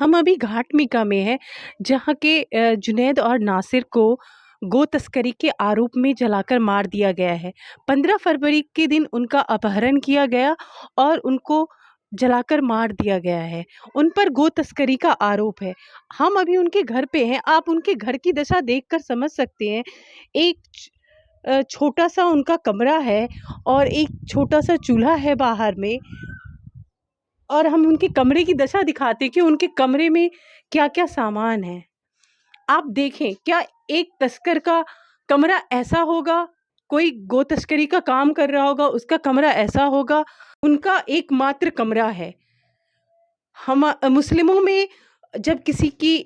हम अभी घाटमिका में हैं, जहाँ के जुनैद और नासिर को गो तस्करी के आरोप में जलाकर मार दिया गया है। 15 फरवरी के दिन उनका अपहरण किया गया और उनको जलाकर मार दिया गया है। उन पर गो तस्करी का आरोप है। हम अभी उनके घर पे हैं। आप उनके घर की दशा देखकर समझ सकते हैं। एक छोटा-सा उनका कमरा है और एक छोटा-सा चूल्हा है बाहर में। और हम उनके कमरे की दशा दिखाते हैं कि उनके कमरे में क्या-क्या सामान है। आप देखें, क्या एक तस्कर का कमरा ऐसा होगा? कोई गो तस्करी का काम कर रहा होगा, उसका कमरा ऐसा होगा? उनका एकमात्र कमरा है। हम मुस्लिमों में जब किसी की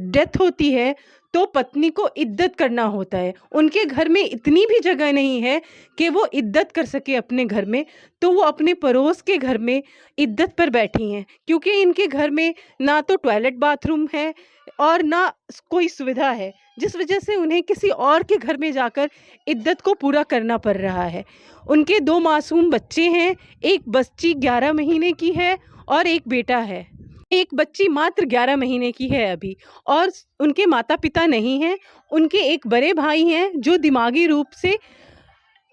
डेथ होती है तो पत्नी को इद्दत करना होता है। उनके घर में इतनी भी जगह नहीं है कि वो इद्दत कर सके अपने घर में, तो वो अपने पड़ोस के घर में इद्दत पर बैठी हैं, क्योंकि इनके घर में ना तो टॉयलेट बाथरूम है और ना कोई सुविधा है, जिस वजह से उन्हें किसी और के घर में जाकर इद्दत को पूरा करना पड़ रहा है। उनके 2 मासूम बच्चे हैं, एक बच्ची 11 महीने की है और एक बेटा है। एक बच्ची मात्र 11 महीने की है अभी, और उनके माता-पिता नहीं हैं। उनके एक बड़े भाई हैं जो दिमागी रूप से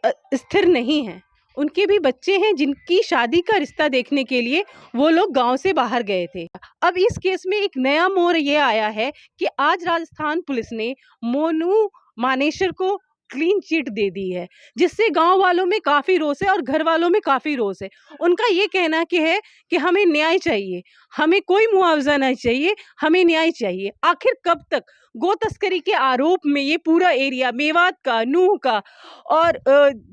स्थिर नहीं हैं। उनके भी बच्चे हैं जिनकी शादी का रिश्ता देखने के लिए वो लोग गाँव से बाहर गए थे। अब इस केस में एक नया मोड़ ये आया है कि आज राजस्थान पुलिस ने मोनू मानेसर को क्लीन चिट दे दी है, जिससे गाँव वालों में काफ़ी रोष है और घर वालों में काफ़ी रोष है। उनका ये कहना है कि हमें न्याय चाहिए, हमें कोई मुआवज़ा नहीं चाहिए, हमें न्याय चाहिए। आखिर कब तक गो तस्करी के आरोप में ये पूरा एरिया मेवात का, नूंह का और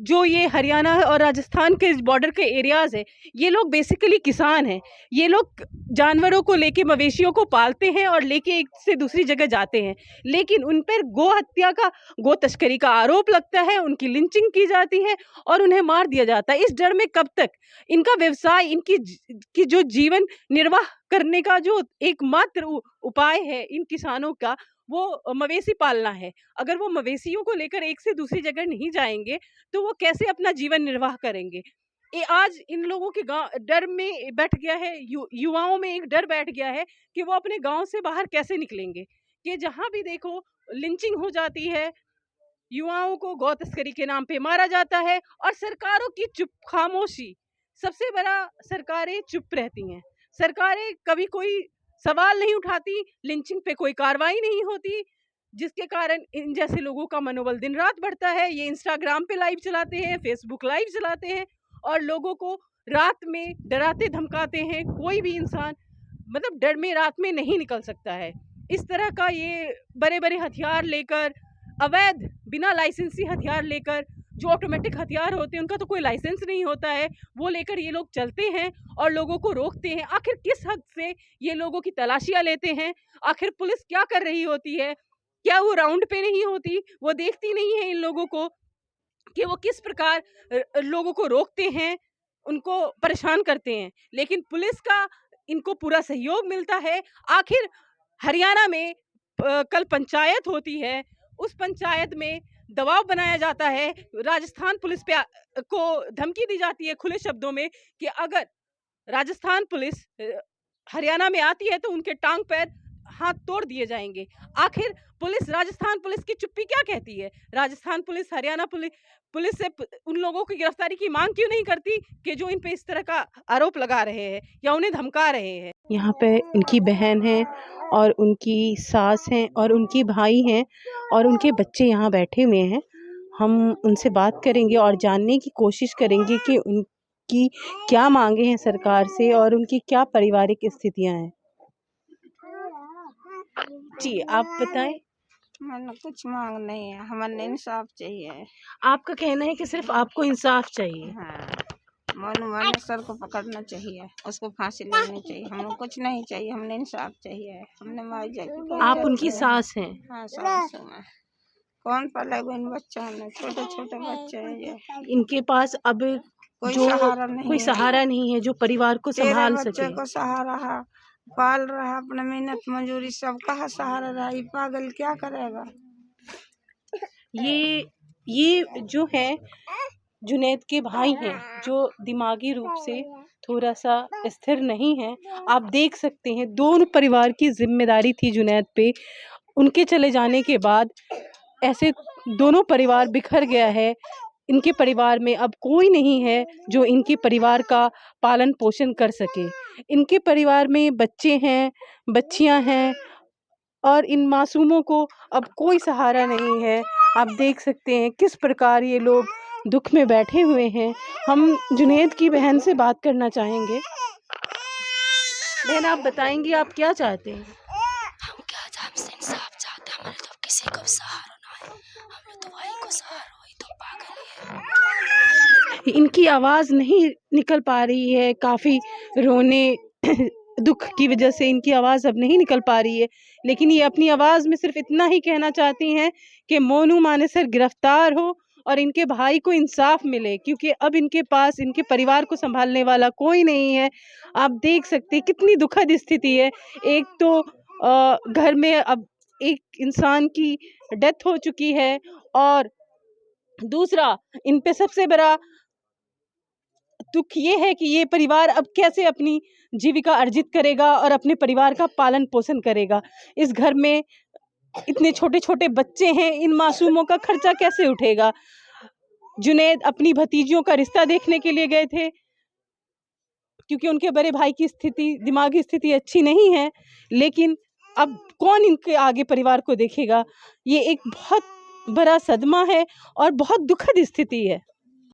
जो ये हरियाणा और राजस्थान के बॉर्डर के एरियाज़ हैं, ये लोग बेसिकली किसान हैं। ये लोग जानवरों को लेके, मवेशियों को पालते हैं और लेके एक से दूसरी जगह जाते हैं। लेकिन उन पर गो तस्करी का आरोप लगता है, उनकी लिंचिंग की जाती है और उन्हें मार दिया जाता है। इस डर में कब तक इनका व्यवसाय, की जो जीवन निर्वाह करने का जो एकमात्र उपाय है इन किसानों का, वो मवेशी पालना है। अगर वो मवेशियों को लेकर एक से दूसरी जगह नहीं जाएँगे, तो वो कैसे अपना जीवन निर्वाह करेंगे? ये आज इन लोगों के गाँव डर में बैठ गया है, युवाओं में एक डर बैठ गया है कि वो अपने गाँव से बाहर कैसे निकलेंगे? कि जहाँ भी देखो लिंचिंग हो जाती है, युवाओं को गौ तस्करी के नाम पे मारा जाता है और सरकारों की खामोशी। सबसे बड़ा, सरकारें चुप रहती हैं। सरकारें कभी कोई सवाल नहीं उठाती, लिंचिंग पे कोई कार्रवाई नहीं होती, जिसके कारण इन जैसे लोगों का मनोबल दिन रात बढ़ता है। ये इंस्टाग्राम पे लाइव चलाते हैं, फेसबुक लाइव चलाते हैं और लोगों को रात में डराते धमकाते हैं। कोई भी इंसान मतलब डर में रात में नहीं निकल सकता है। इस तरह का ये बड़े-बड़े हथियार लेकर, अवैध बिना लाइसेंसी हथियार लेकर, जो ऑटोमेटिक हथियार होते हैं उनका तो कोई लाइसेंस नहीं होता है, वो लेकर ये लोग चलते हैं और लोगों को रोकते हैं। आखिर किस हद से ये लोगों की तलाशियाँ लेते हैं? आखिर पुलिस क्या कर रही होती है? क्या वो राउंड पे नहीं होती? वो देखती नहीं है इन लोगों को कि वो किस प्रकार लोगों को रोकते हैं, उनको परेशान करते हैं। लेकिन पुलिस का इनको पूरा सहयोग मिलता है। आखिर हरियाणा में कल पंचायत होती है, उस पंचायत में दबाव बनाया जाता है, राजस्थान पुलिस पे को धमकी दी जाती है खुले शब्दों में कि अगर राजस्थान पुलिस हरियाणा में आती है तो उनके टांग पैर हाथ तोड़ दिए जाएंगे। आखिर पुलिस, राजस्थान पुलिस की चुप्पी क्या कहती है? राजस्थान पुलिस, हरियाणा पुलिस से उन लोगों की गिरफ्तारी की मांग क्यों नहीं करती कि जो इन पे इस तरह का आरोप लगा रहे हैं या उन्हें धमका रहे हैं? यहाँ पे उनकी बहन है और उनकी सास हैं और उनके भाई हैं और उनके बच्चे यहाँ बैठे हुए हैं। हम उनसे बात करेंगे और जानने की कोशिश करेंगे कि उनकी क्या मांगे हैं सरकार से और उनकी क्या पारिवारिक स्थितियाँ हैं। जी, आप बताएं। मैंने कुछ मांग नहीं है, हमें इंसाफ चाहिए। आपका कहना है कि सिर्फ आपको इंसाफ चाहिए। हाँ, मोनू मानेसर को पकड़ना चाहिए, उसको फांसी लगनी चाहिए। हमें कुछ नहीं चाहिए, हमने इंसाफ चाहिए। हमने माई जाके आप उनकी सास हैं। हाँ, सास हूँ मैं। कौन पालेगा इन बच्चों ने? छोटे छोटे बच्चे हैं ये। इनके पास अब कोई जो सहारा नहीं कोई है। सहारा नहीं है जो परिवार को 13 संभाल बच्चे सके। को सहारा है, पाल रहा, अपने मेहनत मजूरी सब कहाँ सहारा रहा। ये पागल क्या करेगा? ये जो है जुनैद के भाई हैं, जो दिमागी रूप से थोड़ा सा स्थिर नहीं है। आप देख सकते हैं दोनों परिवार की ज़िम्मेदारी थी जुनैद पे। उनके चले जाने के बाद ऐसे दोनों परिवार बिखर गया है। इनके परिवार में अब कोई नहीं है जो इनके परिवार का पालन पोषण कर सके। इनके परिवार में बच्चे हैं, बच्चियां हैं और इन मासूमों को अब कोई सहारा नहीं है। आप देख सकते हैं किस प्रकार ये लोग दुख में बैठे हुए हैं। हम जुनैद की बहन से बात करना चाहेंगे। बहन, आप बताएंगी आप क्या चाहते हैं? हम क्या हमसे इंसाफ चाहते हैं। हमारे तो किसी को सहारा ना है, हम लोग तो वही को सहारा, वही तो पागल है। इनकी आवाज़ नहीं निकल पा रही है, काफ़ी रोने दुख की वजह से इनकी आवाज़ अब नहीं निकल पा रही है, लेकिन ये अपनी आवाज़ में सिर्फ इतना ही कहना चाहती हैं कि मोनू मानेसर गिरफ्तार हो और इनके भाई को इंसाफ मिले, क्योंकि अब इनके पास इनके परिवार को संभालने वाला कोई नहीं है। आप देख सकते हैं कितनी दुखद स्थिति है। एक तो घर में अब एक इंसान की डेथ हो चुकी है और दूसरा इन पे सबसे बड़ा दुख ये है कि ये परिवार अब कैसे अपनी जीविका अर्जित करेगा और अपने परिवार का पालन पोषण करेगा। इस घर में इतने छोटे छोटे बच्चे हैं, इन मासूमों का खर्चा कैसे उठेगा। जुनैद अपनी भतीजियों का रिश्ता देखने के लिए गए थे, क्योंकि उनके बड़े भाई की स्थिति, दिमागी स्थिति अच्छी नहीं है, लेकिन अब कौन इनके आगे परिवार को देखेगा। ये एक बहुत बड़ा सदमा है और बहुत दुखद स्थिति है।